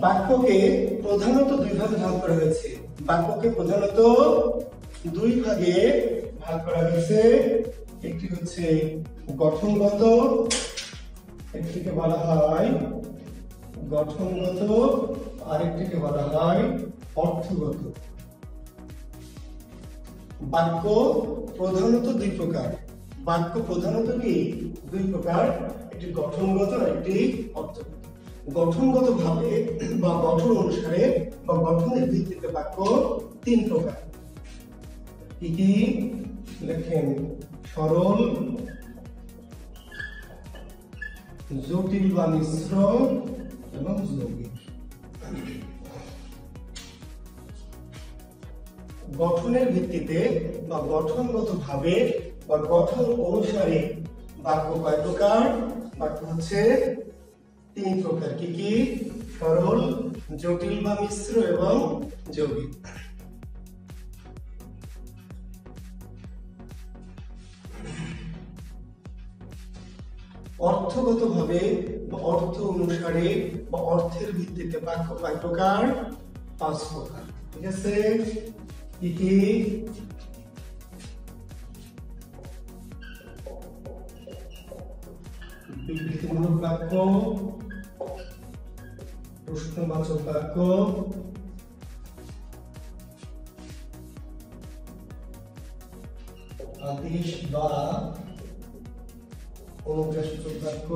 বাক্যকে প্রধানত দুই ভাগে ভাগ করা হয়েছে। বাক্যকে প্রধানত দুই ভাগে ভাগ করা হয়েছে। একটি হচ্ছে গঠনগত, একটিকে বলা হয় গঠনগত, আরেকটিকে বলা হয় অর্থগত। বাক্য প্রধানত দুই প্রকার। বাক্য প্রধানত কি দুই প্রকার, একটি গঠনগত আর একটি অর্থগত। গঠনগত ভাবে বা গঠন অনুসারে বা গঠনের ভিত্তিতে বাক্য তিন প্রকার। কি কি লেখেন? সরল, জটিল বা মিশ্র এবং যৌগিক। গঠনের ভিত্তিতে বা গঠনগত ভাবে বা গঠন অনুসারে বাক্য কয় প্রকার? বাক্য হচ্ছে তিন প্রকার। কি কি? সরল, জটিল বা মিশ্র এবং যৌগিক। অর্থগত ভাবে বা অর্থ অনুসারে বা অর্থের ভিত্তিতে বাক্য কয় প্রকার? পাঁচ প্রকার। ঠিক আছে? কি কি? বিবৃতিমূলক বাক্য, প্রশ্নবাচক বাক্য, আদেশ বা অনুজ্ঞাসূচক বাক্য,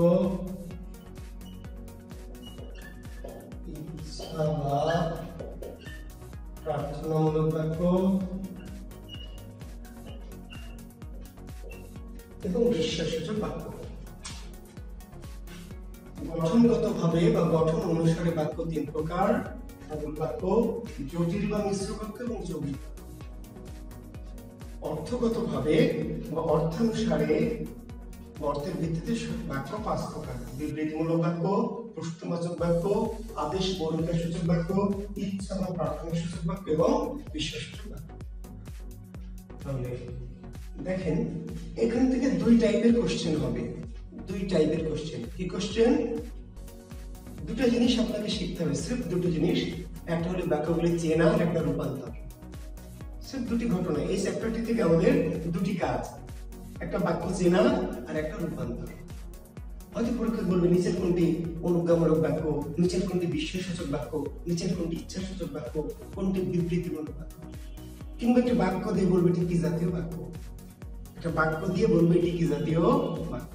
ইচ্ছা বা প্রার্থনামূলক বাক্য এবং বিশ্বাসসূচক বাক্য। গঠনগত ভাবে বা গঠন অনুসারে বাক্য তিন প্রকার: সরল বাক্য, জটিল বা মিশ্র বাক্য এবং যৌগিক। অর্থগত ভাবে বা অর্থানুসারে অর্থের ভিত্তিতে বাক্য পাঁচ প্রকার: বিবৃতিমূলক বাক্য, প্রশ্নবাচক বাক্য, আদেশ বা অনুজ্ঞাসূচক বাক্য, ইচ্ছা বা প্রার্থনাসূচক বাক্য এবং বিশ্বাসসূচক বাক্য। তাহলে দেখেন, এখান থেকে দুই টাইপের কোশ্চেন হবে। দুই টাইপের কোশ্চেন। কি কোশ্চেন? দুটো জিনিস আপনাকে শিখতে হবে, সির্ফ দুটো জিনিস। একটা হলো বাক্যগুলি চেনা আর একটা রূপান্তর। সির্ফ দুটি ঘটনা। এই চ্যাপ্টারটি থেকে আমাদের দুটি কাজ, একটা বাক্য চেনা আর একটা রূপান্তর। হয়তো পরীক্ষা বলবে নিচের কোনটি অনুজ্ঞামূলক বাক্য, নিচের কোনটি বিশ্বাসসূচক বাক্য, নিচের কোনটি ইচ্ছাসূচক বাক্য, কোনটি বিবৃতিমূলক বাক্য। কিংবা একটা বাক্য দিয়ে বলবে এটি কি জাতীয় বাক্য। একটা বাক্য দিয়ে বলবে এটি কি জাতীয় বাক্য।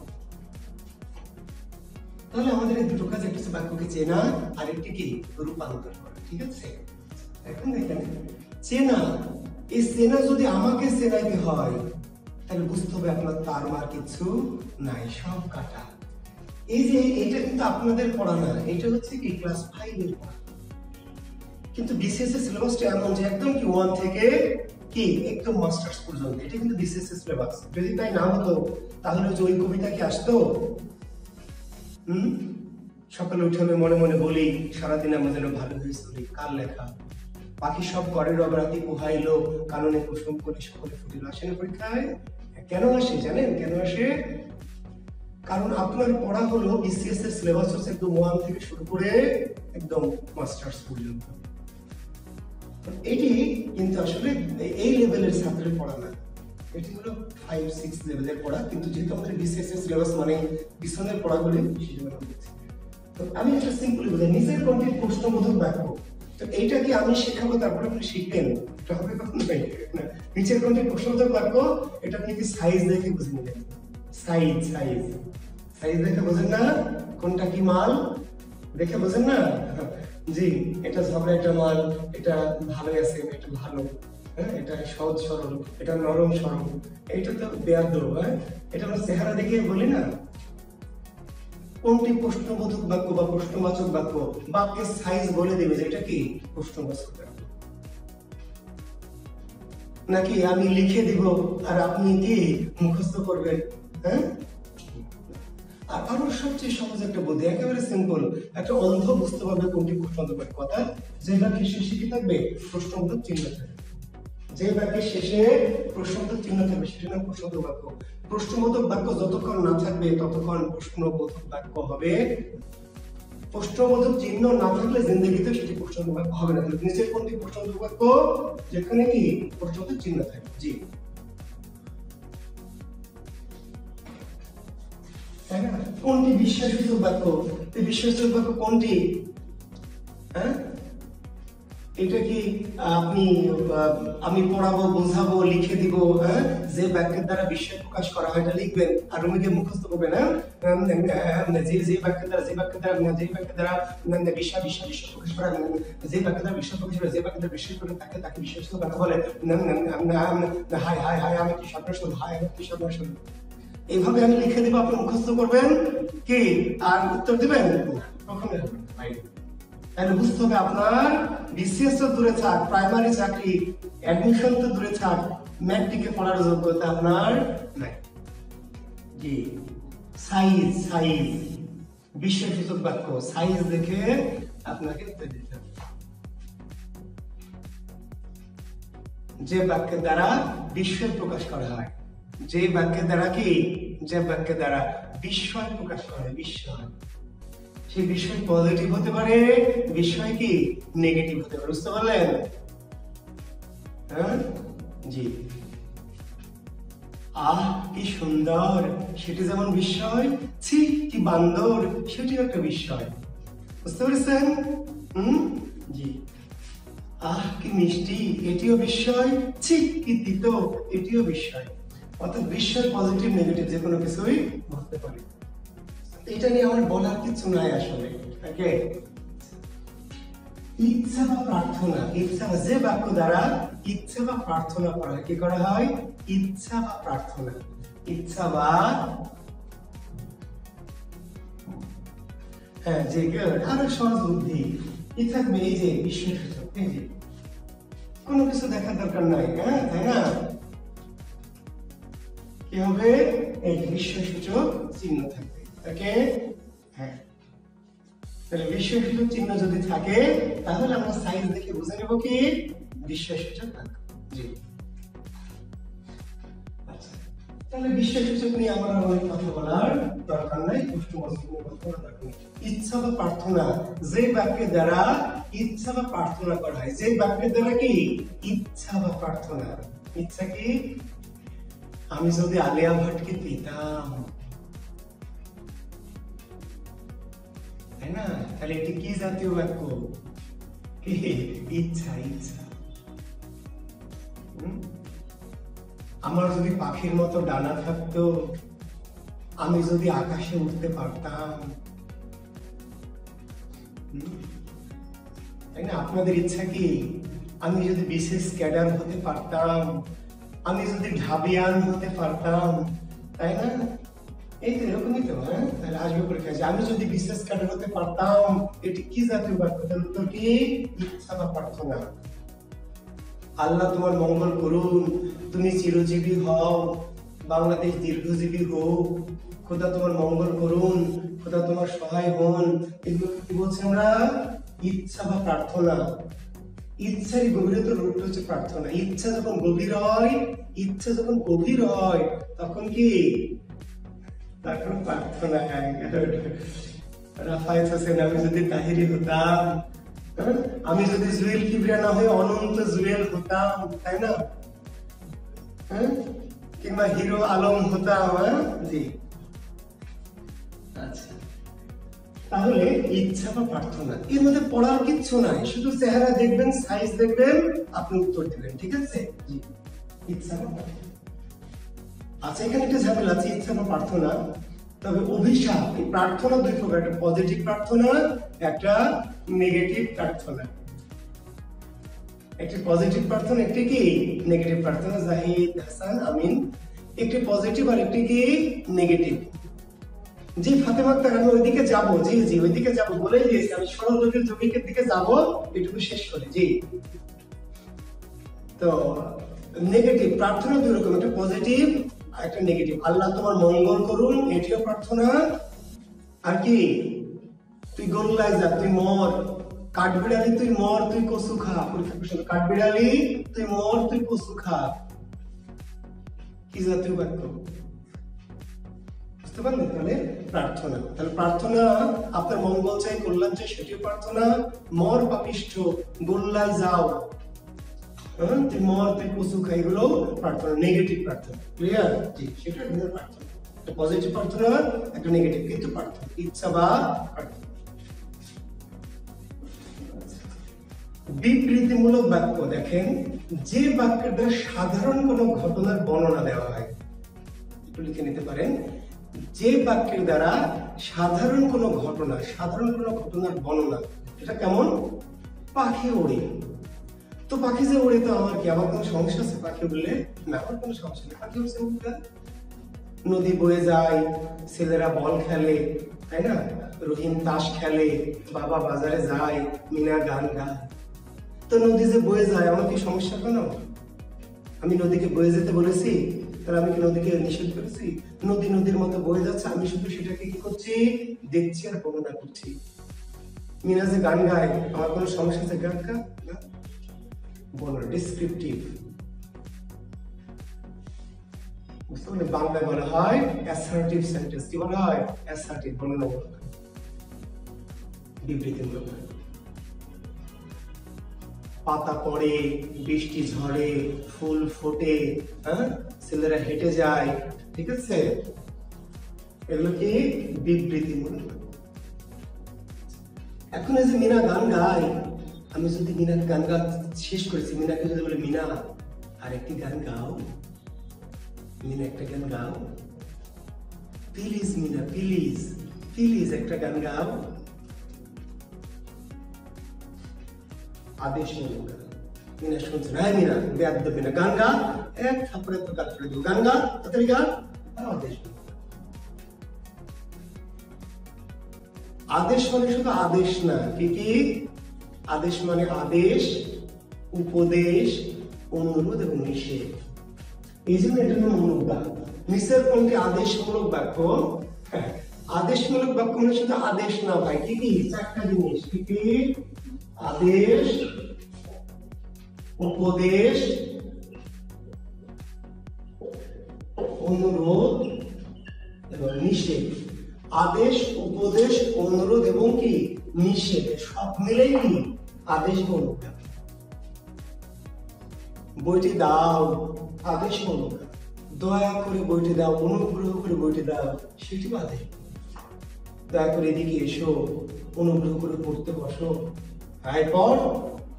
তাহলে আমাদের এই দুটো কাজ, একটা হচ্ছে বাক্যকে চেনা আর একটি কি রূপান্তর করা। ঠিক আছে? এখন দেখেন, চেনা, এই চেনা যদি আমাকে চেনাইতে হয় তাহলে বুঝতে হবে আপনার তার মার কিছু নাই, সব কাটা। এই যে এটা কিন্তু আপনাদের পড়া না, এটা হচ্ছে কি ক্লাস 5 এর পড়া। কিন্তু বিসিএস এর সিলেবাসটা এমন যে একদম কি 1 থেকে কি একদম মাস্টার্স পর্যন্ত, এটা কিন্তু বিসিএস এর সিলেবাস। যদি তাই না হতো তাহলে যে ওই কবিতা কি আসতো? সকালে উঠে আমি মনে মনে বলি সারাদিন আমার যেন ভালো হয়েছিল। কার লেখা? পাখি সব করে রব রাতি পোহাইলো, কাননে কুসুম করে সকলে ফুটিল। আসে না পরীক্ষায়? কেন আসে জানেন? কেন আসে? কারণ আপনার পড়া হলো বিসিএস এর সিলেবাস হচ্ছে একদম 1 থেকে শুরু করে একদম মাস্টার্স পর্যন্ত। এটি কিন্তু আসলে এই লেভেলের ছাত্রের পড়া না, এটি হলো 5-6 লেভেলের পড়া। কিন্তু যেহেতু আমাদের বিসিএস এর সিলেবাস মানে পিছনের পড়াগুলি, সেজন্য আমি বলছি। তো আমি একটা সিম্পলি বলি, নিজের কোনটি প্রশ্নবোধক বাক্য। তো এইটা কি আমি শেখাবো তারপরে আপনি শিখবেন? এটা হবে কখনো না। নিচের কোনটি প্রশ্নবোধক বাক্য, এটা আপনি কি সাইজ দেখে বুঝে নেবেন। সাইজ সাইজ সাইজ দেখে বোঝেন না কোনটা কি মাল? দেখে বোঝেন না? জি, এটা ঝগড়া, এটা মাল, এটা ভালো আছে, এটা ভালো, হ্যাঁ, এটা সহজ সরল, এটা নরম সরল, এটা তো বেয়াদ। হ্যাঁ, এটা আমরা চেহারা দেখে বলি না। কোনটি প্রশ্নবোধক বাক্য বা প্রশ্নবাচক বাক্য, বাক্যের সাইজ বলে দেবে যে এটা কি প্রশ্নবাচক বাক্য। নাকি আমি লিখে দিব আর আপনি কি মুখস্থ করবেন? হ্যাঁ, আর আরো সবচেয়ে সহজ একটা বুদ্ধি, একেবারে সিম্পল, একটা অন্ধ বুঝতে পারবে কোনটি প্রশ্নবোধক বাক্য। কথা, যে বাক্যের শেষে কি থাকবে? প্রশ্নবোধক চিহ্ন থাকবে। যে বাক্যের শেষে প্রশ্নবোধক চিহ্ন থাকবে সেটা নাম প্রশ্নবোধক বাক্য। প্রশ্নবোধক বাক্য যতক্ষণ না থাকবে ততক্ষণ প্রশ্নবোধক বাক্য হবে প্রশ্নবোধক চিহ্ন না থাকলে জিন্দগিতে সেটি প্রশ্নবোধক বাক্য হবে না। নিচের কোনটি প্রশ্নবোধক বাক্য? যেখানে কি প্রশ্নবোধক চিহ্ন থাকে। জি, তাই না? কোনটি বিশ্বাসসূচক বাক্য? এই বিশ্বাসসূচক বাক্য কোনটি? হ্যাঁ, এটা কি আমি পড়াবো, বোঝাবো, লিখে দিব, হ্যাঁ, যে বাক্যের দ্বারা বিশ্বাস প্রকাশ করা হয় এটা লিখবেন আর রুমিকে মুখস্থ করবেন। হ্যাঁ, যে বাক্যের দ্বারা বিশ্বাস প্রকাশ করা, যে বাক্যের দ্বারা বিশ্বাস প্রকাশ করে, যে বাক্যের দ্বারা বিশ্বাস করে তাকে বিশ্বাস বাক্য বলে। হাই হাই হাই আমি কি স্বপ্ন শুনবো, হাই আমি কি স্বপ্ন শুনবো, এইভাবে আমি লিখে দিব, আপনি মুখস্থ করবেন কি আর উত্তর দিবেন কখনোই হবে না। তাহলে বুঝতে হবে আপনার বিসিএস তো দূরে থাক, প্রাইমারি চাকরি অ্যাডমিশন তো দূরে থাক, ম্যাট্রিকে পড়ার যোগ্যতা আপনার নাই। জি, সাইজ বিশ্বাসসূচক বাক্য, সাইজ দেখে আপনাকে উত্তর দিতে হবে। যে বাক্যের দ্বারা বিস্ময় প্রকাশ করা হয়, যে বাক্যের দ্বারা কি, যে বাক্যের দ্বারা বিস্ময় প্রকাশ করা হয়, বিস্ময়, সেই বিষয় পজিটিভ হতে পারে, বিষয় কি নেগেটিভ হতে পারে। বুঝতে পারলেন? হ্যাঁ, জি। আহ কি সুন্দর, সেটি যেমন বিস্ময়, ছি কি বান্দর, সেটিও একটা বিস্ময়। বুঝতে পেরেছেন? জি। আহ কি মিষ্টি, এটিও বিস্ময়, ছি কি তিতো, এটিও বিস্ময়। অর্থাৎ বিস্ময় পজিটিভ নেগেটিভ যে কোনো কিছুই হতে পারে। এটা নিয়ে আমার বলার কিছু নাই আসলে। ওকে, ইচ্ছা বা প্রার্থনা, ইচ্ছা যে বাক্য দ্বারা ইচ্ছা বা প্রার্থনা করা হয়, কি করা হয়? ইচ্ছা বা প্রার্থনা, ইচ্ছা বা, হ্যাঁ যে আরো সহজ বুদ্ধি কি থাকবে, এই যে বিশ্বাসসূচক, এই যে কোনো কিছু দেখার দরকার নাই, হ্যাঁ তাই না? কি হবে? এই বিশ্বাসসূচক চিহ্ন থাকবে। ওকে, হ্যাঁ, তাহলে বিশ্বাসসূচক চিহ্ন যদি থাকে তাহলে আমরা সাইজ দেখে বুঝে নেব কি বিশ্বাসসূচক বাক্য। জি, আচ্ছা, তাহলে বিশ্বাসসূচক নিয়ে আমার অনেক কথা বলার দরকার নাই, প্রশ্নবোধক নিয়ে কথা বলার দরকার নেই। ইচ্ছা বা প্রার্থনা, যে বাক্যের দ্বারা ইচ্ছা বা প্রার্থনা করা হয়, যে বাক্যের দ্বারা কি ইচ্ছা বা প্রার্থনা, ইচ্ছা কি, আমি যদি আলিয়া ভাটকে পেতাম, তাই না? তাহলে এটি কি জাতীয় বাক্য? ইচ্ছা, ইচ্ছা। আমার যদি পাখির মতো ডানা থাকতো, আমি যদি আকাশে উঠতে পারতাম, তাই না? আপনাদের ইচ্ছা কি, আমি যদি বিশেষ ক্যাডার হতে পারতাম, আমি যদি ঢাবিয়ান হতে পারতাম, তাই না? এই তো এরকমই তো। হ্যাঁ, তাহলে আসবে পরীক্ষায়, আমি যদি বিশেষ ক্যাডার হতে পারতাম, এটি কি জাতীয় বাক্য? তার উত্তর কি ইচ্ছা বা প্রার্থনা। আল্লাহ তোমার মঙ্গল করুন, তুমি চিরজীবী হও, বাংলাদেশ দীর্ঘজীবী হোক, খোদা তোমার মঙ্গল করুন, খোদা তোমার সহায় হন, এগুলো কি বলছি আমরা? ইচ্ছা বা প্রার্থনা। ইচ্ছার গভীরতার রূপটা হচ্ছে প্রার্থনা। ইচ্ছা যখন গভীর হয়, ইচ্ছা যখন গভীর হয় তখন কি, তখন প্রার্থনা হয়। রাফায়েত হোসেন, আমি যদি তাহিরি হতাম, আমি যদি জুয়েল কিবরিয়া না হয়ে অনন্ত জুয়েল হতাম, তাই না? হ্যাঁ, কিংবা হিরো আলম হতাম। হ্যাঁ, জি, আচ্ছা, তাহলে ইচ্ছা বা প্রার্থনা, এর মধ্যে পড়ার কিচ্ছু নাই, শুধু চেহারা দেখবেন, সাইজ দেখবেন, আপনি উত্তর দিবেন। ঠিক আছে? জি, ইচ্ছা বা প্রার্থনা। আচ্ছা, এখানে একটা ঝামেলা আছে, ইচ্ছা বা প্রার্থনা। তবে অভিশাপ, এই প্রার্থনা দুই প্রকার, একটা পজিটিভ প্রার্থনা, একটা নেগেটিভ প্রার্থনা। একটি পজিটিভ প্রার্থনা, একটি কি নেগেটিভ প্রার্থনা। জাহিদ হাসান আমিন, একটি পজিটিভ আর একটি কি নেগেটিভ। জি ফাতেমা আক্তার, আমি ওইদিকে যাব, জি জি ওইদিকে যাব, বলেই দিয়েছি আমি সরলরোগীর জমিকের দিকে যাব, এটুকু শেষ করে। জি, তো নেগেটিভ প্রার্থনা দুই রকম, একটা পজিটিভ আর একটা নেগেটিভ। আল্লাহ তোমার মঙ্গল করুন, এটিও প্রার্থনা। আর কি, তুই গোল্লায় যা, তুই মর, কাঠবিড়ালি তুই মর, তুই কচু খা। পরীক্ষা প্রশ্ন, কাঠবিড়ালি তুই মর, তুই কচু খা, কি জাতীয় বাক্য? বুঝতে পারলেন? তাহলে প্রার্থনা, তাহলে প্রার্থনা আপনার মঙ্গল চাই, কল্যাণ চাই, সেটিও প্রার্থনা। মর পাপিষ্ঠ, গোল্লায় যাও, তুই মর, তুই পশু খাই, এগুলো প্রার্থনা, নেগেটিভ প্রার্থনা। ক্লিয়ার? জি, সেটা একটা প্রার্থনা, একটা পজিটিভ প্রার্থনা, একটা নেগেটিভ কিন্তু প্রার্থনা, ইচ্ছা বা প্রার্থনা। বিবৃতিমূলক বাক্য, দেখেন যে বাক্যের দ্বারা সাধারণ কোনো ঘটনার বর্ণনা দেওয়া হয়, একটু লিখে নিতে পারেন। যে বাক্যের দ্বারা সাধারণ কোনো ঘটনার বর্ণনা, এটা কেমন? পাখি ওড়ে, তো পাখি যে ওড়ে তো আমার কি, আমার কোনো সমস্যা আছে পাখি উড়লে? না, আমার কোনো সমস্যা নেই, পাখি উড়ছে উড়বে। নদী বয়ে যায়, ছেলেরা বল খেলে, তাই না? রহিম তাস খেলে, বাবা বাজারে যায়, মিনা গান গায়। তো নদী যে বয়ে যায়, আমার কি সমস্যা কেন? আমি নদীকে বয়ে যেতে বলেছি? তাহলে আমি কি নদীকে নিষেধ করেছি? নদী নদীর মতো বয়ে যাচ্ছে, আমি শুধু সেটাকে কি করছি? দেখছি আর বর্ণনা করছি। মিনা যে গান গায়, আমার কোনো সমস্যা আছে গান গা? না, বর্ণনা, ডিসক্রিপটিভ। বাংলায় বলা হয় অ্যাসার্টিভ সেন্টেন্স। কি বলা হয়? অ্যাসার্টিভ, বর্ণনামূলক, বিবৃতিমূলক। পাতা পড়ে, বৃষ্টি ঝরে, ফুল ফোটে, ছেলেরা হেঁটে যায়, ঠিক আছে? এগুলো কি? বিবৃতিমূলক। এখন এই যে মিনা গান গায়, আমি যদি মিনার গান গা শেষ করেছি, মিনাকে যদি বলে মিনা আর একটি গান গাও, মিনা একটা গান গাও, প্লিজ মিনা, প্লিজ প্লিজ একটা গান গাও, আদেশমূলক। মিনা শুনছে না, মিনা বেয়াদ দেবে না, গান গা, এক থাপড়ে তো গান করে দেবো, গান গা, তাড়াতাড়ি গান, আদেশমূলক। আদেশ মানে শুধু আদেশ না, কি কি? আদেশ মানে আদেশ, উপদেশ, অনুরোধ এবং নিষেধ। এই জন্য এটার নাম অনুজ্ঞা। নিষেধ কোনটি? আদেশমূলক বাক্য। আদেশমূলক বাক্য মানে শুধু আদেশ না ভাই, কি কি? চারটা জিনিস, কি কি? আদেশ, উপদেশ, অনুরোধ এবং নিষেধ। আদেশ, উপদেশ, অনুরোধ এবং কি? নিষেধ, সব মিলেই কি? আদেশ বা অনুজ্ঞা। বইটি দাও, আদেশ বা অনুজ্ঞা। দয়া করে বইটি দাও, অনুগ্রহ করে বইটি দাও, সেটি আদেশ। দয়া করে এদিকে এসো, অনুগ্রহ করে পড়তে বসো, হাই পড়,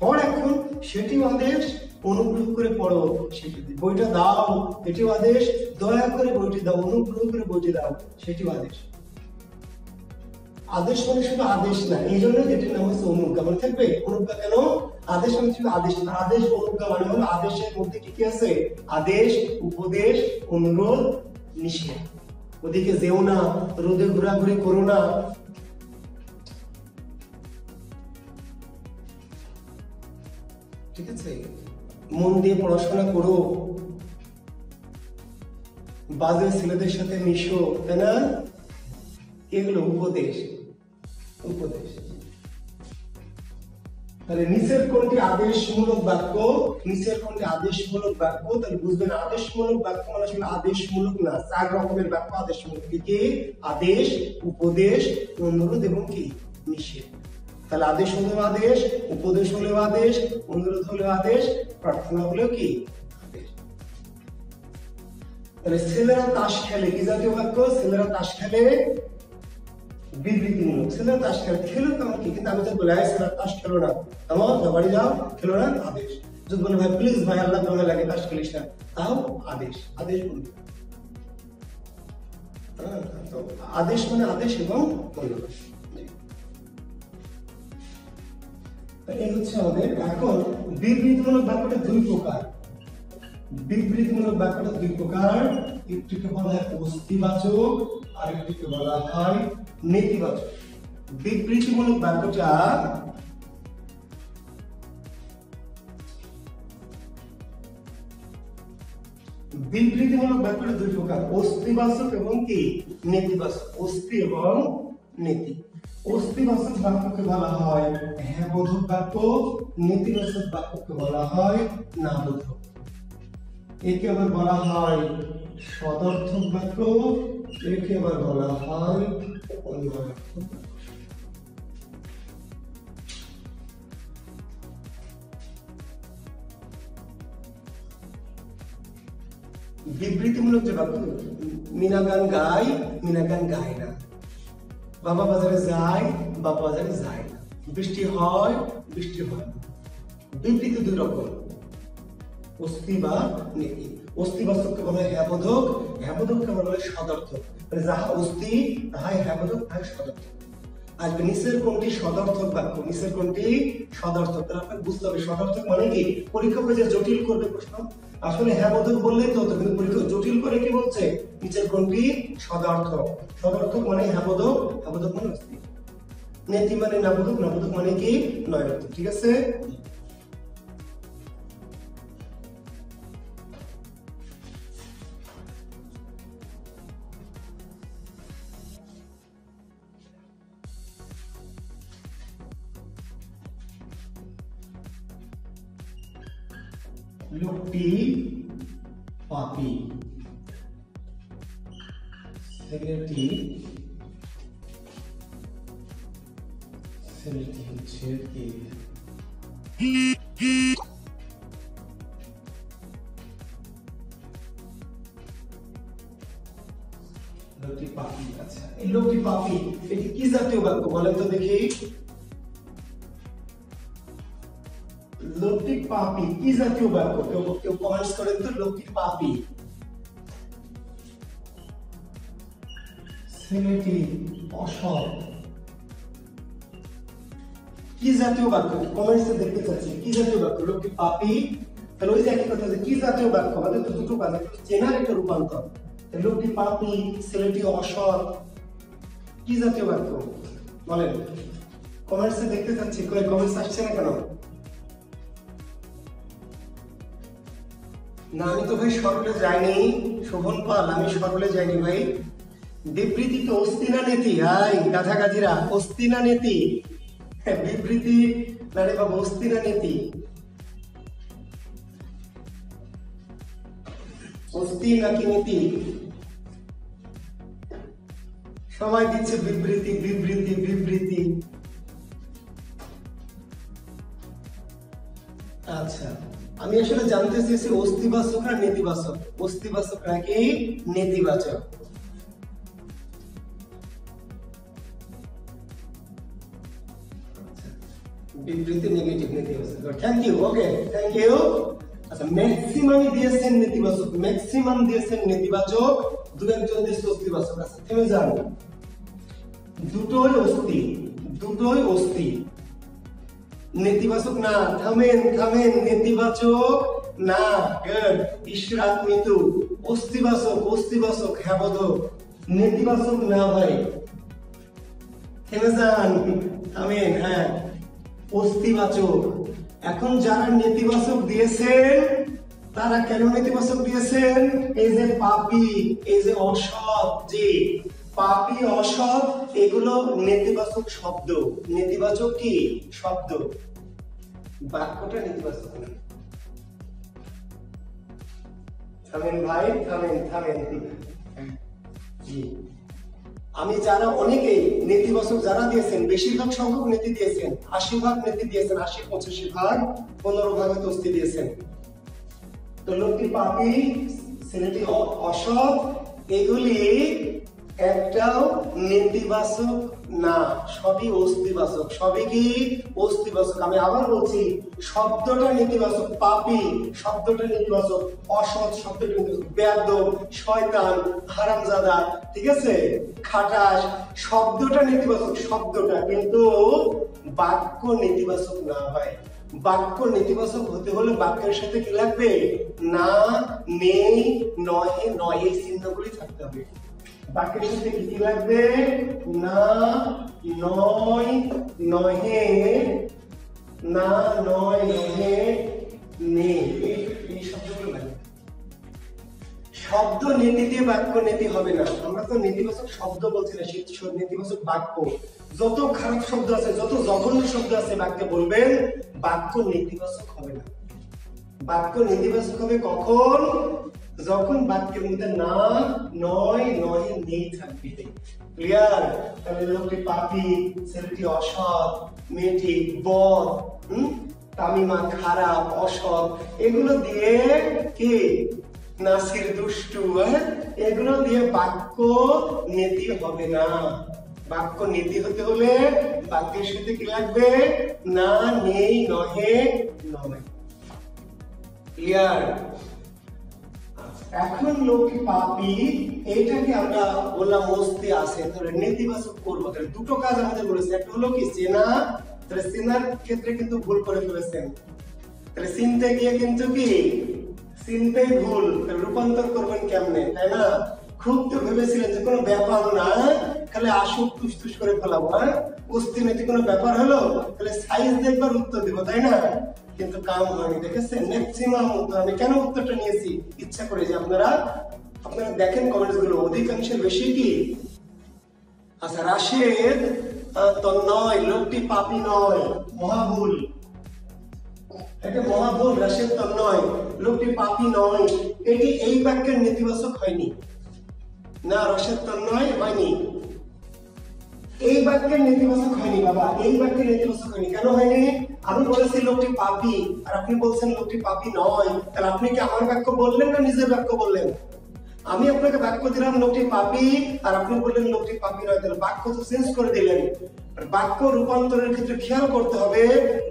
পড় এখন, সেটিও আদেশ। অনুগ্রহ করে পড়ো, সেটি। বইটা দাও, এটিও আদেশ। দয়া করে বইটি দাও, অনুগ্রহ করে বইটি দাও, সেটিও আদেশ। আদেশ মানে শুধু আদেশ না, এই জন্য এটির নাম হচ্ছে অনুজ্ঞা। মানে থাকবে অনুজ্ঞা কেন? আদেশ মানে শুধু আদেশ না, আদেশ অনুজ্ঞা মানে হলো আদেশের মধ্যে কি কি আছে? আদেশ, উপদেশ, অনুরোধ, নিষেধ। ওদিকে যেও না, রোদে ঘোরাঘুরি করো না, ঠিক আছে? মন দিয়ে পড়াশোনা করো, বাজে ছেলেদের সাথে মিশো, তাই না? এগুলো উপদেশ, উপদেশ। তাহলে নিচের কোনটি আদেশমূলক বাক্য? নিচের কোনটি আদেশমূলক বাক্য? তাহলে বুঝবেন আদেশমূলক বাক্য মানে আসলে আদেশমূলক না, 4 রকমের বাক্য আদেশমূলক। কি? আদেশ, উপদেশ, অনুরোধ এবং কি? নিষেধ। তাহলে আদেশ হলেও আদেশ, উপদেশ হলেও আদেশ, অনুরোধ হলেও আদেশ, প্রার্থনা হলেও কি? আদেশ। তাহলে ছেলেরা তাস খেলে, কি জাতীয় বাক্য? ছেলেরা তাস খেলে, বিবৃতিমূলক। ছেলেরা তাস খেলে, খেলো কেমন কি? কিন্তু আমি তো বলে ছেলেরা তাস খেলো না, আমার বাড়ি যাও, খেলো না, আদেশ। যদি বলে ভাই প্লিজ ভাই আল্লাহ তোমার লাগে তাস খেলিস না, তাও আদেশ, আদেশ বলবে। তো আদেশ মানে আদেশ এবং অনুরোধ। এই হচ্ছে আমাদের। এখন বিবৃতিমূলক বাক্যটা 2 প্রকার। বিবৃতিমূলক বাক্যটা 2 প্রকার। একটিকে বলা হয় অস্তিবাচক, আর একটিকে বলা হয় নেতিবাচক। বিবৃতিমূলক বাক্যটা বিবৃতিমূলক বাক্যটা 2 প্রকার, অস্তিবাচক এবং কি? নেতিবাচক। অস্তি এবং নেতি। অস্তিবাচক বাক্যকে বলা হয় হ্যাঁ বোধক বাক্য, নেতিবাচক বাক্যকে বলা হয় না বোধক। একে আবার বলা হয় সদর্থক বাক্য, একে আবার বলা হয় অনর্থক। বিবৃতিমূলক যে বাক্য, মিনা গান গায়, মিনা গান গায় না। বাবা বাজারে যায়, বাবা বাজারে যায় না। বৃষ্টি হয়, বৃষ্টি হয় না। বিবৃতি দুই রকম, অস্তি বা নীতি। অস্তিবাচককে বলা হয় হ্যাবোধক, হ্যাবোধককে বলা হয় সদর্থক। মানে যাহা অস্তি তাহাই হ্যাবোধক, তাহাই সদর্থক। আসবে নিচের কোনটি সদর্থক বাক্য, নিচের কোনটি সদর্থক। তাহলে আপনাকে বুঝতে হবে সদর্থক মানে কি। পরীক্ষক যে জটিল করবে প্রশ্ন, আসলে হ্যাবোধক বললেই তো হতো, কিন্তু পরীক্ষক জটিল করে কি বলছে, নিচের কোনটি সদর্থক। সদর্থক মানে হ্যাবোধক, হ্যাবোধক মানে অস্তি। নেতি মানে নাবোধক, নাবোধক মানে কি নয়ার্থক। ঠিক আছে। লোকটি পাপী, ছেলেটি হচ্ছে কি। লোকটি পাপী। আচ্ছা, এই লোকটি পাপী এটি কি জাতীয় বাক্য বলেন তো দেখি। লোকটি পাপী কি জাতীয় বাক্য, কেউ কমেন্টস করেন তো। লোকটি পাপী, ছেলেটি অসৎ, কি জাতীয় বাক্য কমেন্টসে দেখতে চাচ্ছি। কি জাতীয় বাক্য, লোকটি পাপী। তাহলে ওই যে একই কথা, যে কি জাতীয় বাক্য, আমাদের তো দুটো কাজ, চেনার একটা রূপান্তর। লোকটি পাপী, ছেলেটি অসৎ, কি জাতীয় বাক্য বলেন। কমেন্টসে দেখতে চাচ্ছি, কমেন্টস আসছে না কেন? না, আমি তো ভাই সরলে যাইনি। শোভন পাল, আমি সরলে যাইনি ভাই। বিবৃতি তো অস্তি না নীতি। হাই গাধা গাধিরা, অস্তি না নীতি। বিবৃতি না রে বাবা, অস্তি না নীতি। অস্তি নাকি নীতি? সবাই দিচ্ছে বিবৃতি, বিবৃতি, বিবৃতি। আচ্ছা, আমি আসলে জানতে চেয়েছি অস্তিবাচক আর নেতিবাচক। অস্তিবাচক নাকি নেতিবাচক? বিবৃতি নেগেটিভ, নেতিবাচক। Thank you, okay thank you. আচ্ছা, ম্যাক্সিমামই দিয়েছেন নেতিবাচক, ম্যাক্সিমাম দিয়েছেন নেতিবাচক, দু একজন দিয়েছে অস্তিবাচক। আচ্ছা থেমে যান, দুটোই অস্তি, দুটোই অস্তি। নেতিবাচক না, থামেন থামেন, নেতিবাচক না। গুড, ইশরাত মিতু। অস্তিবাচক, অস্তিবাচক হ্যাবোধক, নেতিবাচক না ভাই। থেমে যান, থামেন। হ্যাঁ, অস্তিবাচক। এখন যারা নেতিবাচক দিয়েছেন তারা কেন নেতিবাচক দিয়েছেন? এই যে পাপী, এই যে অসৎ, যে পাপী অসৎ, এগুলো নেতিবাচক শব্দ। নেতিবাচক কি শব্দ, বাক্যটা নেতিবাচক না। থামেন ভাই, থামেন থামেন। জি, আমি যারা অনেকেই নেতিবাচক যারা দিয়েছেন, বেশিরভাগ সংখ্যক নেতি দিয়েছেন, 80% নেতি দিয়েছেন, 80-85%, 15% অস্তি দিয়েছেন। তো লোকটি পাপী, ছেলেটি অসৎ, এগুলি একটাও নেতিবাচক না, সবই অস্তিবাচক। সবই কি অস্তিবাচক। আমি আবার বলছি, শব্দটা নেতিবাচক। পাপী শব্দটা নেতিবাচক, অসৎ শব্দটা নেতিবাচক, বেয়াদব, শয়তান, হারামজাদা, ঠিক আছে, খাটাস, শব্দটা নেতিবাচক, শব্দটা। কিন্তু বাক্য নেতিবাচক না হয়। বাক্য নেতিবাচক হতে হলে বাক্যের সাথে কি লাগবে? না, নেই, নহে, নয়, এই চিহ্নগুলি থাকতে হবে। বাক্যের সাথে কি লাগবে? না, নয়, নহে, না, নয়, নহে, নেই, এই শব্দগুলো লাগবে। শব্দ নীতি দিয়ে বাক্য নীতি হবে না। আমরা তো নেতিবাচক শব্দ বলছি না, নেতিবাচক বাক্য। যত খারাপ শব্দ আছে, যত জঘন্য শব্দ আছে বাক্যে বলবেন, বাক্য নেতিবাচক হবে না। বাক্য নেতিবাচক হবে কখন? যখন বাক্যের মধ্যে না, নয়, নহে নেই থাকবে। ক্লিয়ার? তাহলে লোকটি পাপী, ছেলেটি অসৎ, মেয়েটি বদ, তামিমা খারাপ, অসৎ, এগুলো দিয়ে কি নাসির দুষ্টু, এগুলো দিয়ে বাক্য নীতি হবে না। বাক্য নীতি হতে হলে বাক্যের সাথে কি লাগবে? না, নেই, নহে, নয়। ক্লিয়ার? এখন লোকটি পাপী, এইটাকে আমরা বললাম মস্তি আছে, তাহলে নেতিবাচক করবো। তাহলে দুটো কাজ আমাদের বলেছে, একটা হলো কি চেনা, তাহলে চেনার ক্ষেত্রে কিন্তু ভুল করে ফেলেছেন। তাহলে চিনতে গিয়ে কিন্তু কি চিনতেই ভুল, রূপান্তর করবেন কেমনে, তাই না? খুব তো ভেবেছিলেন যে কোনো ব্যাপার না, খালি আসুক তুস করে ফেলাবো, অস্থিনীতি কোনো ব্যাপার হলো, তাহলে সাইজ দেখবার উত্তর দিব, তাই না? কিন্তু কাম হয়নি। দেখেছেন ম্যাক্সিমাম উত্তর আমি কেন উত্তরটা নিয়েছি ইচ্ছা করে, যে আপনারা দেখেন কমেন্টস গুলো অধিকাংশের বেশি কি আচ্ছা রাশেদ তন্ময়, লোকটি পাপী নয়, মহাভুল, এটা মহাভুল। রাশেদ তন্ময়, লোকটি পাপী নয়, এটি এই বাক্যের নেতিবাচক হয়নি। না, রাশেদ তন্ময় হয়নি, এই বাক্যের নেতিবাচক হয়নি বাবা, এই বাক্যের নেতিবাচক হয়নি। কেন হয়নি? আমি বলেছি লোকটি পাপী, আর আপনি বলছেন লোকটি পাপী নয়, তাহলে আপনি কি আমার বাক্য বললেন না নিজের বাক্য বললেন? আমি আপনাকে বাক্য দিলাম লোকটি পাপী, আর আপনি বললেন লোকটি পাপী নয়, তাহলে বাক্য তো চেঞ্জ করে দিলেন। বাক্য রূপান্তরের ক্ষেত্রে খেয়াল করতে হবে,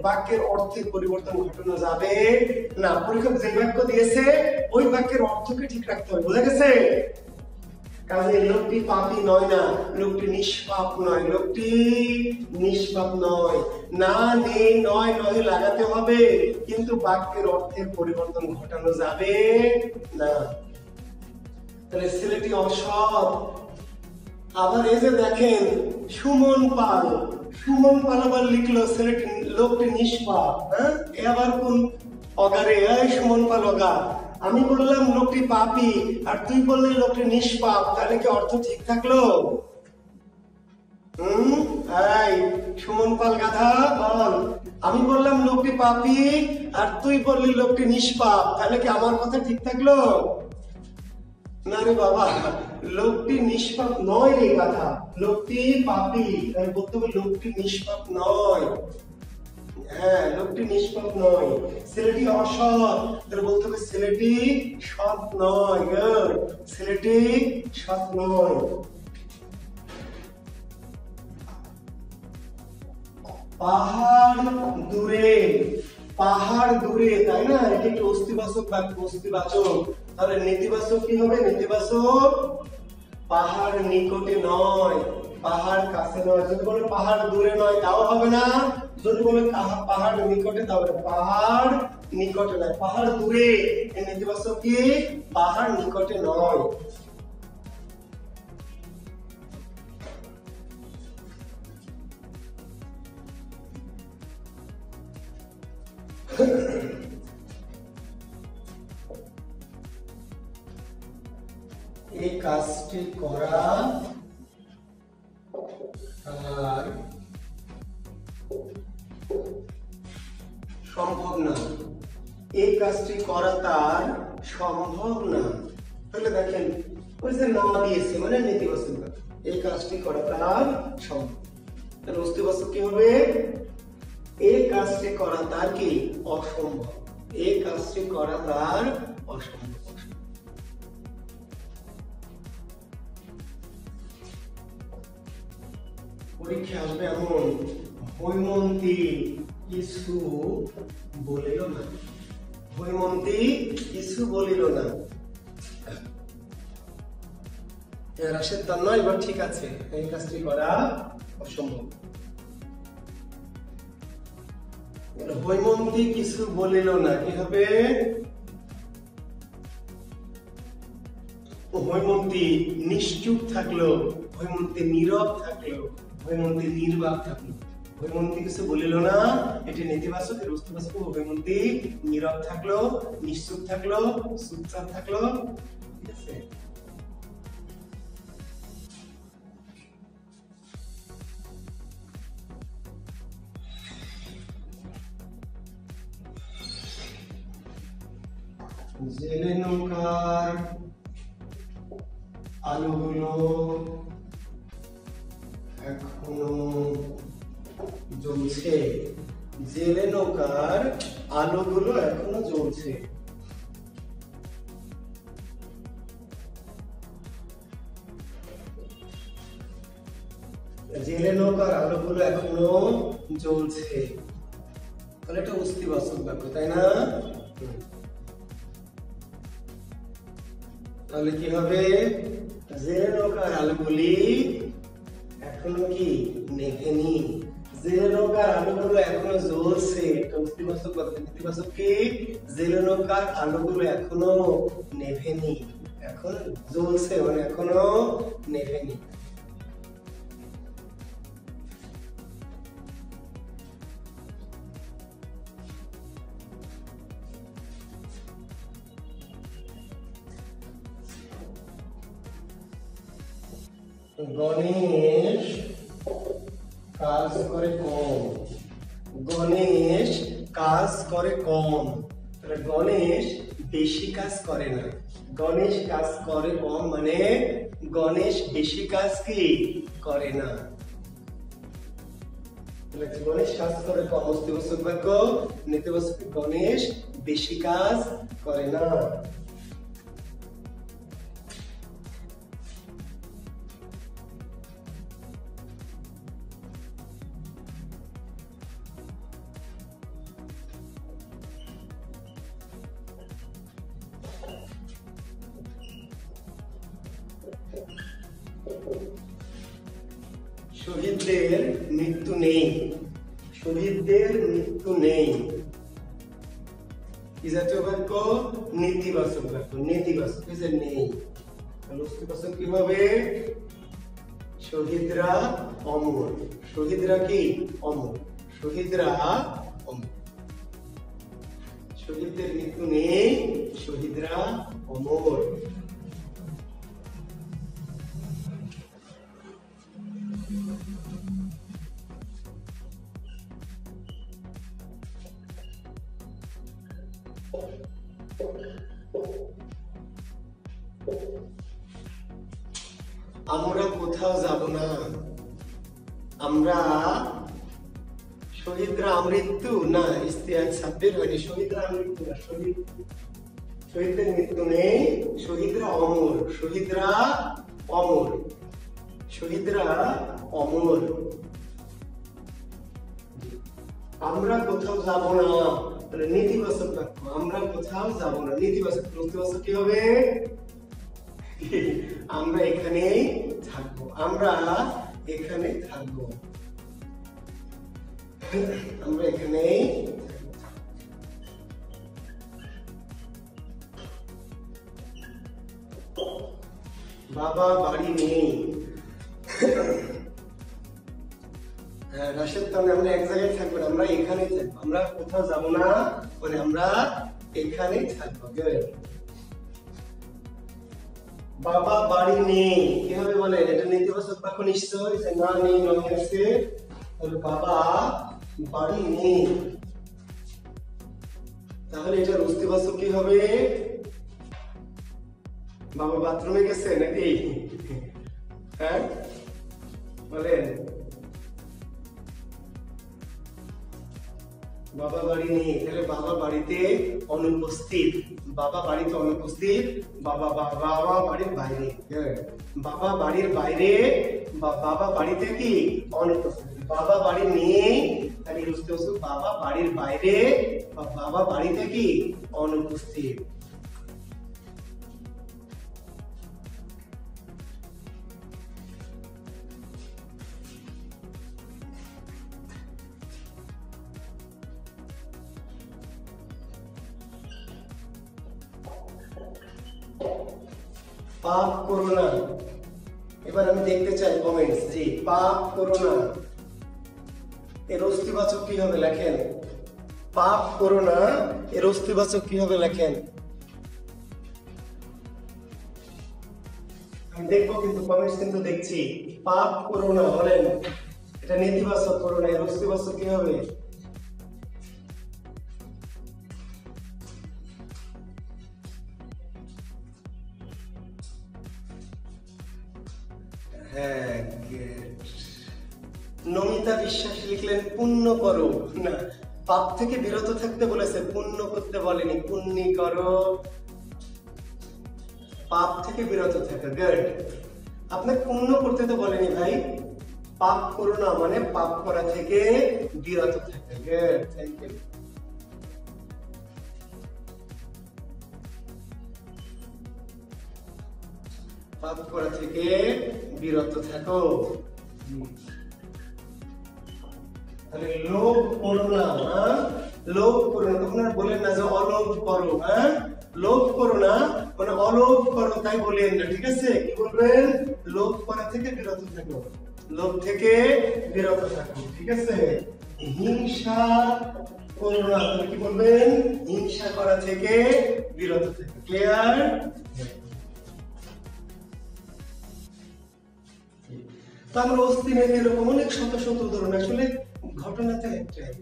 বাক্যের অর্থের পরিবর্তন ঘটানো যাবে না। পরীক্ষক যে বাক্য দিয়েছে ওই বাক্যের অর্থকে ঠিক রাখতে হবে, বুঝা গেছে? কাজে লোকটি পাপী নয় না, লোকটি নিষ্পাপ নয়, লোকটি নিষ্পাপ নয়। না, নেই, নয়, নহে লাগাতে হবে, কিন্তু বাক্যের অর্থের পরিবর্তন ঘটানো যাবে না। তাহলে ছেলেটি অসৎ। আবার এই যে দেখেন সুমন পাল, সুমন পাল আবার লিখলো ছেলেটি লোকটি নিষ্পাপ, এ আবার কোন অগারে? সুমন পাল অগা। আমি বললাম লোকটি পাপী, আর তুই বললি লোকটি নিষ্পাপ, তাহলে কি অর্থ ঠিক থাকলো? এই সুমন পাল গাধা বল, আমি বললাম লোকটি পাপী, আর তুই বললি লোকটি নিষ্পাপ, তাহলে কি আমার কথা ঠিক থাকলো? না রে বাবা, লোকটি নিষ্পাপ নয় রে গাধা, লোকটি পাপী, তাই বলতে হবে লোকটি নিষ্পাপ নয়। হ্যাঁ, লোকটি নিষ্পাপ নয়। ছেলেটি অসৎ, তাহলে বলতে হবে ছেলেটি সৎ নয়, ছেলেটি সৎ নয়। পাহাড় দূরে, পাহাড় দূরে, তাই না? এটা একটি অস্তিবাচক বাক্য, অস্তিবাচক। তাহলে নেতিবাচক কি হবে? নেতিবাচক পাহাড় নিকটে নয়, পাহাড় কাছে নয়। যদি বলে পাহাড় দূরে নয় তাও হবে না, যদি বলে পাহাড় নিকটে তাও হবে। পাহাড় নিকটে নয়, পাহাড় দূরে, এর নেতিবাচক কি? পাহাড় নিকটে নয়। এই কাজটি করা আর সম্ভব না, এই কাজটি করা তার সম্ভব না। তাহলে দেখেন ওই যে না দিয়েছে মানে নেতিবাচক, এই কাজটি করা তার সম্ভব, তাহলে অস্তিবাচক কি হবে? এই কাজটি করা তার কি? অসম্ভব, এই কাজটি করা তার অসম্ভব। পরীক্ষা আসবে এমন, হৈমন্তী কিছু বলিল না, হৈমন্তী কিছু বলিল না। রাশেদ তন্ময়, এবার ঠিক আছে, এই কাজটি করা অসম্ভব। হৈমন্তী কিছু বলিল না, কি হবে? হৈমন্তী নিশ্চুপ থাকলো, হৈমন্তী নীরব থাকলো, হৈমন্তী নির্বাক থাকলো। হৈমন্তী কিছু বলিল না, এটি নেতিবাচক, এর অস্তিবাচক। হৈমন্তী নীরব থাকলো, নিশ্চুপ থাকলো, চুপচাপ থাকলো, ঠিক আছে? জেলে নৌকার আলোগুলো এখনো জ্বলছে। জেলে নৌকার আলোগুলো এখনো জ্বলছে। জেলে নৌকার আলোগুলো এখনো জ্বলছে, তাহলে এটা অস্তিবাচক বাক্য, তাই না? তাহলে কি হবে? জেলে নৌকার আলোগুলি এখনো কি নেভেনি। জেলে নৌকার আলোগুলো এখনো জ্বলছে, এটা অস্তিবাচক বাক্য। নেতিবাচক কি? জেলে নৌকার আলোগুলো এখনো নেভেনি। এখন জ্বলছে মানে এখনো নেভেনি। গণেশ কাজ করে কম। গণেশ কাজ করে কম, তাহলে গণেশ বেশি কাজ করে না। গণেশ কাজ করে কম মানে গণেশ বেশি কাজ কি করে না। গণেশ কাজ করে কম অস্তিবাচক বাক্য। নেতিবাচক গণেশ বেশি কাজ করে না। শহীদদের মৃত্যু নেই। শহীদদের মৃত্যু নেই কি জাতীয় বাক্য? নেতিবাচক বাক্য। নেতিবাচক যে নেই, অস্তিবাচক কি হবে? শহীদরা অমর। শহীদরা কি অমর? শহীদরা অমর। শহীদদের মৃত্যু নেই, শহীদরা অমর। আমরা কোথাও যাব না। আমরা শহীদরা আমৃত্যু না, ইস্তেহার ছাব্বির হয়নি। শহীদরা আমৃত্যু না, শহীদদের মৃত্যু নেই, শহীদরা অমর। শহীদরা অমর। শহীদরা অমর। আমরা কোথাও যাব না, নেতিবাচক বাক্য। আমরা কোথাও যাব না, নেতিবাচক। নেতিবাচক কি হবে? আমরা এখানেই থাকবো। আমরা এখানে থাকবো। আমরা এখানেই। বাবা বাড়ি নেই। রাশেদ, তাহলে আমরা এক জায়গায় থাকবো না, আমরা এখানেই থাকবো। আমরা কোথাও যাব না মানে আমরা এখানেই থাকবো। বাবা বাড়ি নেই কিভাবে বলেন? এটা নেতিবাচক বাক্য নিশ্চয়, না নেই নয় আছে। তাহলে বাবা বাড়ি নেই, তাহলে এটার অস্তিবাচক কি হবে? বাবা বাথরুমে গেছে নাকি? হ্যাঁ বলেন। বাবা বাড়ি নেই, তাহলে বাবা বাড়িতে অনুপস্থিত। বাবা বাড়িতে অনুপস্থিত। বাবা বাবা বাড়ির বাইরে। বাবা বাড়ির বাইরে বা বাবা বাড়িতে কি অনুপস্থিত। বাবা বাড়ি নেই, তাহলে বাবা বাড়ির বাইরে বা বাবা বাড়িতে কি অনুপস্থিত। পাপ করো না। এবার আমি দেখতে চাই কমেন্টস। জি, পাপ করো না এর অস্তিবাচক কি হবে লেখেন। পাপ করো না এর অস্তিবাচক কি হবে লেখেন। আমি দেখবো কিন্তু কমেন্টস কিন্তু দেখছি। পাপ করো না বলেন, এটা নেতিবাচক। করো না এর অস্তিবাচক কি হবে? হ্যাঁ, good. নমিতা বিশ্বাস লিখলেন পুণ্য করো। না, পাপ থেকে বিরত থাকতে বলেছে, পুণ্য করতে বলেনি। পুণ্যি করো, পাপ থেকে বিরত থাকো। গুড। আপনাকে পুণ্য করতে তো বলেনি ভাই, পাপ করো না মানে পাপ করা থেকে বিরত থাকো। Good, thank you. পাপ করা থেকে বিরত থাকো। তাহলে লোভ করো না, লোভ করো না। তখন আর বলেন না যে অলোভ করো, লোভ করো না মানে অলোভ করো তাই বলেন না, ঠিক আছে? কি বলবেন? লোভ করা থেকে বিরত থাকো, লোভ থেকে বিরত থাকো, ঠিক আছে? হিংসা করো না, তাহলে কি বলবেন? হিংসা করা থেকে বিরত থাকো। ক্লিয়ার? আমরা অস্তিনের এরকম অনেক শত শত উদাহরণ, আসলে ঘটনাতে একটাই,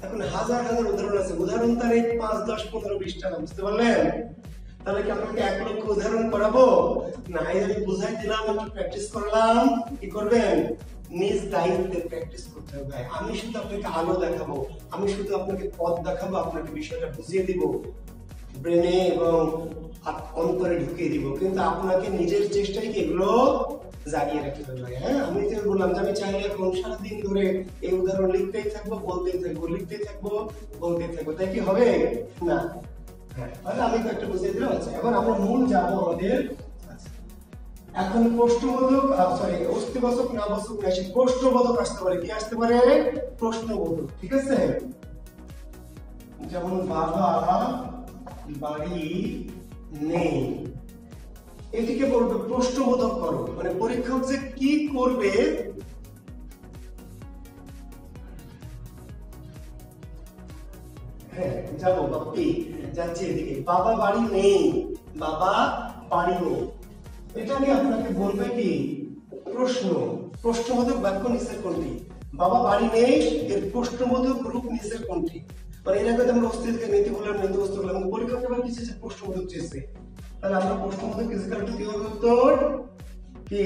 এখন হাজার হাজার উদাহরণ আছে। উদাহরণ তার এই 5, 10, 15, 20 টাকা, বুঝতে পারলেন? তাহলে কি আপনাকে 1 লক্ষ উদাহরণ করাবো? না, এই আমি বুঝাই দিলাম, একটু প্র্যাকটিস করলাম। কি করবেন? নিজ দায়িত্বে প্র্যাকটিস করতে হবে। আমি শুধু আপনাকে আলো দেখাবো, আমি শুধু আপনাকে পথ দেখাবো, আপনাকে বিষয়টা বুঝিয়ে দিব, ব্রেনে এবং অন্তরে ঢুকিয়ে দিব, কিন্তু আপনাকে নিজের চেষ্টায় কি এগুলো জাগিয়ে রাখতে হবে। হ্যাঁ, আমি যে বললাম যে আমি চাইলে এখন সারাদিন ধরে এই উদাহরণ লিখতেই থাকবো, বলতেই থাকবো, লিখতেই থাকবো, বলতেই থাকবো, তাই কি হবে? না। হ্যাঁ, তাহলে আমি তো একটা বুঝিয়ে দিলাম। আচ্ছা, এখন আমরা মূল যাবো আমাদের। এখন প্রশ্নবোধক, সরি, অস্তিবাচক, নাবাচক, না, সেই প্রশ্নবোধক আসতে পারে। কি আসতে পারে? প্রশ্নবোধক, ঠিক আছে? যেমন বাবা বাড়ি নেই, এটিকে বলবে প্রশ্নবোধক করো, মানে পরীক্ষক যে কি করবে হ্যাঁ, যাবো বাপি, যাচ্ছি এদিকে। বাবা বাড়ি নেই, বাবা বাড়ি নেই, এটা নিয়ে আপনাকে বলবে কি? প্রশ্ন। প্রশ্নবোধক বাক্য নিচের কোনটি? বাবা বাড়ি নেই এর প্রশ্নবোধক রূপ নিচের কোনটি? মানে এর আগে আমরা অস্তিত্বের নীতি বললাম, নীতি বস্তু বললাম, পরীক্ষক এবার কিছু প্রশ্নবোধক চেয়েছে, তাহলে আমরা প্রশ্নবোধক ফিজিক্যাল টু কি হবে? উত্তর কি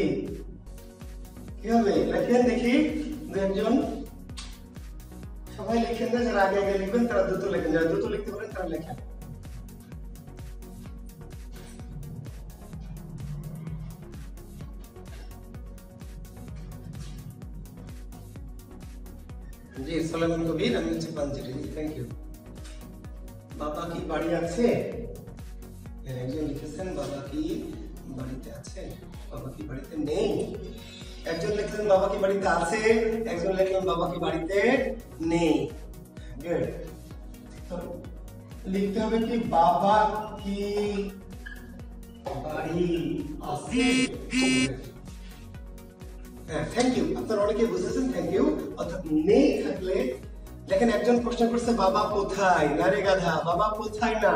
কি হবে? লেখেন দেখি, দু একজন সবাই লিখেন না, যারা আগে আগে লিখবেন তারা দ্রুত লেখেন, যারা দ্রুত লিখতে পারেন তারা লেখেন। জি, সালামান কবির, আমি হচ্ছে পাঞ্জেরি। Thank you. বাবা কি বাড়ি আছে? একজন লিখেছেন বাবা কি বাড়িতে আছে, বাবা কি বাড়িতে নেই। একজন লিখলেন বাবা কি বাড়িতে আছে, একজন লিখলেন বাবা কি বাড়িতে নেই। গুড। তো লিখতে হবে কি? বাবা কি বাড়ি আছে। হ্যাঁ, থ্যাংক ইউ, আপনারা অনেকে বুঝেছেন, থ্যাংক ইউ। অর্থাৎ নেই থাকলে, দেখেন একজন প্রশ্ন করছে বাবা কোথায়, না রে গাধা, বাবা কোথায় না,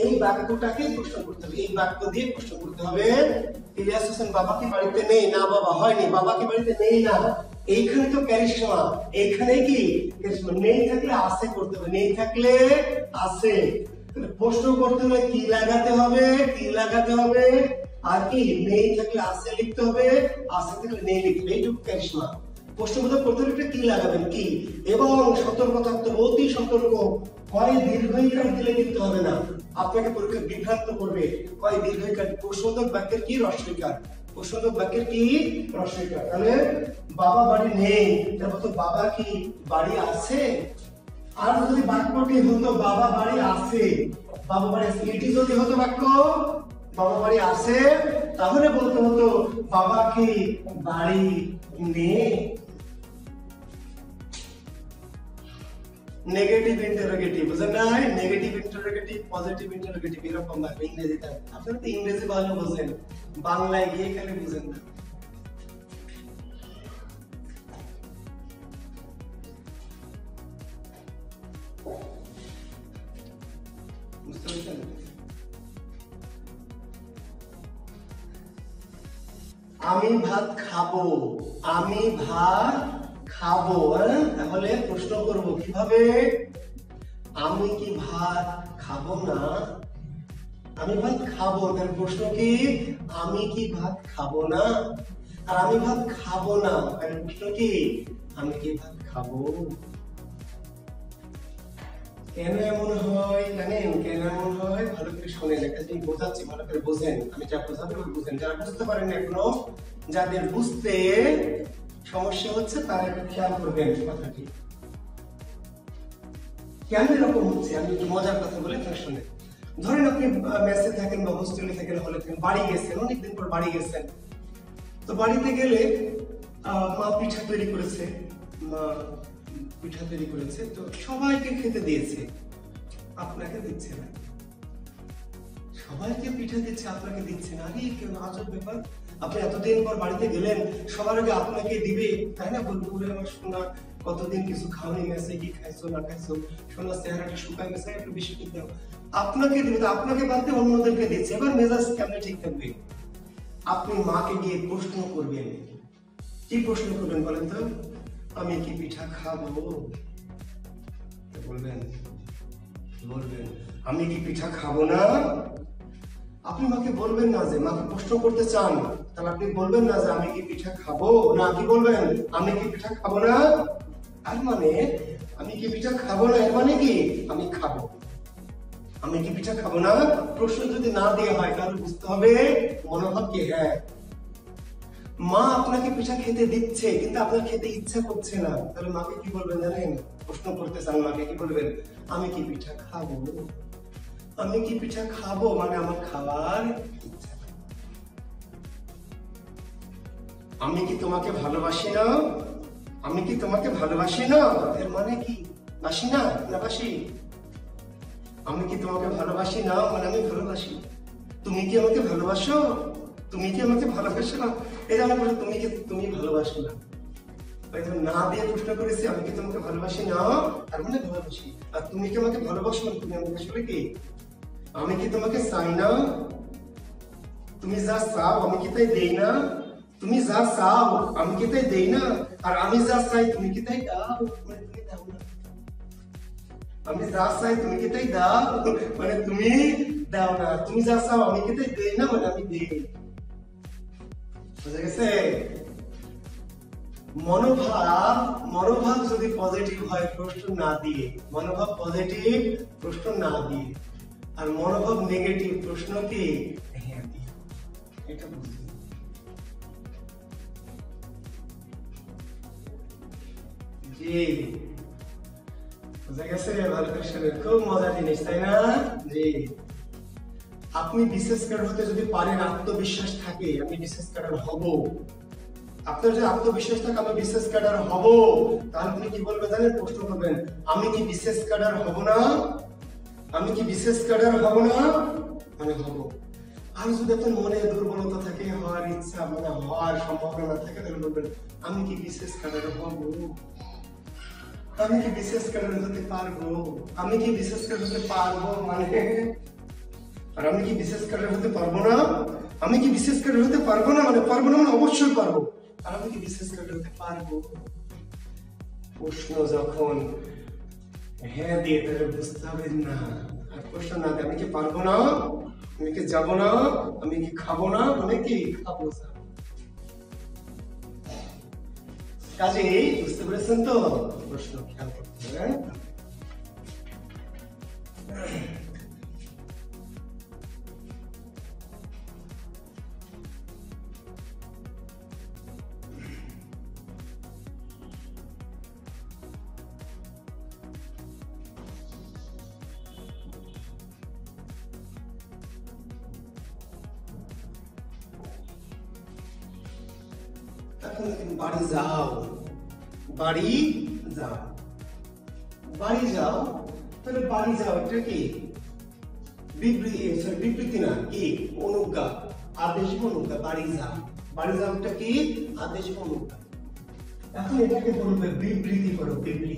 এই বাক্যটাকে প্রশ্ন করতে হবে, এই বাক্য দিয়ে প্রশ্ন করতে হবে। ইলিয়াস হোসেন বাবা কি বাড়িতে নেই, না বাবা হয়নি, বাবা কি বাড়িতে নেই না, এইখানে তো ক্যারিশমা, এইখানে কি ক্যারিশমা, নেই থাকলে আছে করতে হবে, নেই থাকলে আছে। প্রশ্ন করতে হলে কি লাগাতে হবে? কি লাগাতে হবে? আর কি নেই থাকলে আছে লিখতে হবে, আছে থাকলে নেই লিখবে, এইটুকু ক্যারিশমা। প্রশ্নবোধক করতে হলে কি লাগাবেন? কি। এবং সতর্ক থাকতে হবে, অতি সতর্ক। হয় দীর্ঘইকার দিলে কিন্তু হবে না, আপনাকে পরীক্ষা বিভ্রান্ত করবে। হয় দীর্ঘইকার, প্রশ্নবোধক বাক্যের কি? রস্বইকার। প্রশ্নবোধক বাক্যের কি? রস্বইকার। তাহলে বাবা বাড়ি নেই, তারপর তো বাবা কি বাড়ি আছে। আর যদি বাক্যটি হতো বাবা বাড়ি আছে, বাবা বাড়ি আছে, এটি যদি হতো বাক্য বাবা বাড়ি আছে, তাহলে বলতে হতো বাবা কি বাড়ি নেই। নেগেটিভ ইন্টারোগেটিভ, বুঝেন নাই? নেগেটিভ ইন্টারোগেটিভ, পজিটিভ ইন্টারোগেটিভ, এরকম ভাবে ইংরেজিতে। আপনারা তো ইংরেজি ভালো বোঝেন, বাংলায় গিয়ে খালি বুঝেন না। বুঝতে পেরেছেন? আমি ভাত খাবো, আমি ভাত খাবো, তাহলে প্রশ্ন করব কিভাবে? আমি কি ভাত খাবো না? আমি ভাত খাবো, তার প্রশ্ন কি? আমি কি ভাত খাবো না? আর আমি ভাত খাবো না, আর প্রশ্ন কি আমি কি ভাত খাবো? কেন এমন হয় জানেন? কেন এমন হয়? ভালো করে শোনেন, একটা জিনিস বোঝাচ্ছি, ভালো করে বোঝেন। আমি যা বোঝাতে বুঝেন, যারা বুঝতে পারেন এখনো, যাদের বুঝতে সমস্যা হচ্ছে তারা একটু খেয়াল করবেন কথাটি। কেন এরকম হচ্ছে আমি একটু মজার কথা বলে তাহলে শুনে। ধরেন আপনি মেসে থাকেন বা হোস্টেলে থাকেন, হলে থাকেন, বাড়ি গেছেন, অনেকদিন পর বাড়ি গেছেন। তো বাড়িতে গেলে মা পিঠা তৈরি করেছে, মা পিঠা তৈরি করেছে, তো সবাইকে খেতে দিয়েছে, আপনাকে দিচ্ছে না। সবাইকে পিঠা দিচ্ছে, আপনাকে দিচ্ছে না। আরে কেন আজব ব্যাপার! আপনি এতদিন পর বাড়িতে গেলেন, সবার আগে আপনাকে দিবে, তাই না? বলবো বলে আমার শোনা কতদিন কিছু খাওয়ানি, মেসে কি খাইছো না খাইছো, শোনা চেহারাটা শুকায় গেছে, একটু বেশি ঠিক দাও, আপনাকে দিবে। তো আপনাকে বাদ দিয়ে অন্যদেরকে দিচ্ছে, এবার মেজাজ কেমনে ঠিক থাকবে? আপনি মাকে গিয়ে প্রশ্ন করবেন। কি প্রশ্ন করবেন বলেন তো? আমি কি পিঠা খাবো? বলবেন বলবেন আমি কি পিঠা খাবো না? আপনি মাকে বলবেন না যে, মাকে প্রশ্ন করতে চান, তাহলে আপনি বলবেন না যে আমি কি পিঠা খাবো না, কি বলবেন? আমি কি পিঠা খাবো না। তার মানে আমি কি পিঠা খাবো না এর মানে কি আমি খাবো। আমি কি পিঠা খাবো না প্রশ্ন যদি না দেওয়া হয় তাহলে বুঝতে হবে মনোভাব কি। হ্যাঁ, মা আপনাকে পিঠা খেতে দিচ্ছে কিন্তু আপনার খেতে ইচ্ছা করছে না, তাহলে মাকে কি বলবেন জানেন? প্রশ্ন করতে চান মাকে, কি বলবেন? আমি কি পিঠা খাবো। আমি কি পিঠা খাবো মানে আমার খাবার ইচ্ছা। আমি কি তোমাকে ভালোবাসি না? আমি কি তোমাকে ভালোবাসি না এর মানে কি বাসি না, না বাসি? আমি কি তোমাকে ভালোবাসি না মানে আমি ভালোবাসি। তুমি কি আমাকে ভালোবাসো? তুমি কি আমাকে ভালোবাসো না? এটা আমি বলি তুমি ভালোবাসো না, না দিয়ে প্রশ্ন করেছি আমি কি তোমাকে ভালোবাসি না, তার মানে ভালোবাসি। আর তুমি কি আমাকে ভালোবাসো না, তুমি আমাকে আসলে কি? আমি কি তোমাকে চাই না? তুমি যা চাও আমি কি তাই দেই না? তুমি যা চাও আমি কি তাই দেই না? আর আমি যা চাই তুমি কি তাই দাও, মানে তুমি দাও না। আমি যা চাই তুমি কি তাই দাও, মানে তুমি দাও না। তুমি যা চাও আমি কি তাই দেই না, মানে আমি দেই। বুঝা গেছে? মনোভাব যদি পজিটিভ হয় প্রশ্ন না দিয়ে, মনোভাব পজিটিভ প্রশ্ন না দিয়ে, আর মনোভাব নেগেটিভ প্রশ্ন কি হ্যাঁ দিয়ে, এটা বুঝলি? জি বুঝা গেছে? ভালো করে শুনে, খুব মজার জিনিস তাই না? জি, আপনি বিশেষ ক্যাডার হতে যদি পারেন, আত্মবিশ্বাস থাকে আমি বিশেষ ক্যাডার হব, আপনার যে আত্মবিশ্বাস থাকে আমি বিশেষ ক্যাডার হব, তাহলে আপনি কি বলবেন জানেন? প্রশ্ন করবেন আমি কি বিশেষ ক্যাডার হব না? আমি কি বিশেষ ক্যাডার হব না মানে হব। আর যদি আপনার মনে দুর্বলতা থাকে, হওয়ার ইচ্ছা মানে হওয়ার সম্ভাবনা থাকে, তাহলে বলবেন আমি কি বিশেষ ক্যাডার হব। আমি কি বিশেষ ক্যাডার হতে পারবো। আমি কি বিশেষ ক্যাডার হতে পারবো মানে, আর আমি কি বিশেষ ক্যাডার হতে পারবো না। আমি কি বিশেষ ক্যাডার হতে পারবো না মানে পারবো না মানে অবশ্যই পারবো। আর আমি কি বিশেষ ক্যাডার হতে পারবো। প্রশ্ন যখন হ্যাঁ দিয়ে তাহলে বুঝতে হবে না, আর প্রশ্ন না দিয়ে আমি কি পারবো না, আমি কি যাবো না, আমি কি খাবো না মানে কি খাবো। কাজেই বুঝতে পেরেছেন তো? প্রশ্ন খেয়াল করতে হবে। এখন বাড়ি যাও, বাড়ি যাও, বাড়ি যাও, তাহলে বাড়ি যাও এটা কি বিবৃতি না, কি অনুজ্ঞা, আদেশ অনুজ্ঞা। বাড়ি যাও, বাড়ি যাও এটা কি আদেশ অনুজ্ঞা। এখন এটাকে বলবে বিবৃতি করো, বিবৃতি।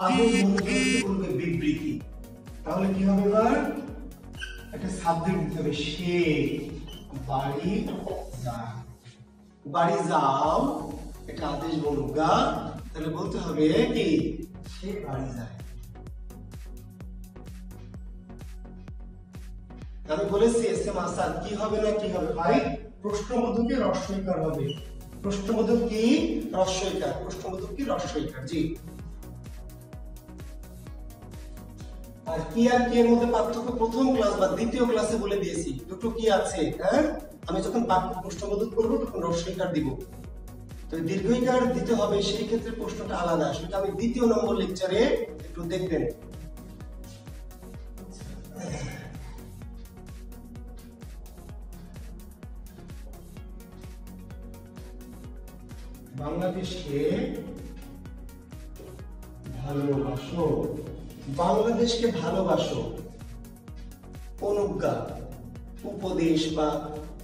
আদেশ অনুজ্ঞাকে বলবে বিবৃতি। তাহলে কি হবে? এবার একটা সাবজেক্ট দিতে হবে, সে বাড়ি যাও। বাড়ি যাও এটা আদেশ অনুজ্ঞা, তাহলে বলতে হবে কি সে বাড়ি যায়। আমি বলেছি এস এম আসাদ কি হবে না কি হবে ভাই? প্রশ্নবোধকে রস্বইকার হবে। প্রশ্নবোধক কি? রস্বইকার। প্রশ্নবোধক কি? রস্বইকার। জি। আর কি আর কি এর মধ্যে পার্থক্য প্রথম ক্লাস বা দ্বিতীয় ক্লাসে বলে দিয়েছি। দুটো কি আছে, হ্যাঁ? আমি যখন বাক্য প্রশ্নবোধক করব তখন রস্বইকার দিব। তো দীর্ঘইকার দিতে হবে, সেই ক্ষেত্রে প্রশ্নটা আলাদা। সেটা আমি দ্বিতীয় নম্বর লেকচারে একটু দেখবেন। বাংলাদেশকে ভালোবাসো। বাংলাদেশকে ভালোবাসো অনুজ্ঞা, উপদেশ বা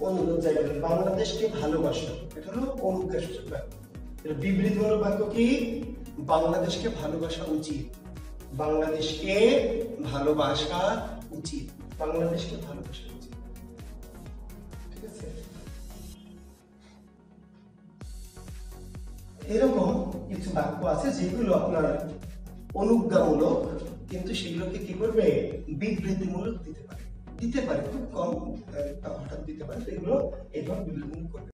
অনুরোধ জায়গা। বাংলাদেশকে ভালোবাসো, এটা হলো অনুজ্ঞা সূচক বাক্য। এটা বিবৃতিমূলক বাক্য কি? বাংলাদেশকে ভালোবাসা উচিত। বাংলাদেশকে ভালোবাসা উচিত। বাংলাদেশকে ভালোবাসা উচিত। ঠিক আছে? এরকম কিছু বাক্য আছে যেগুলো আপনার অনুজ্ঞামূলক, কিন্তু সেগুলোকে কি করবে? বিবৃতিমূলক দিতে পারে। খুব কম হঠাৎ দিতে পারে, তো এগুলো এইভাবে বিবৃতিমূলক করবে।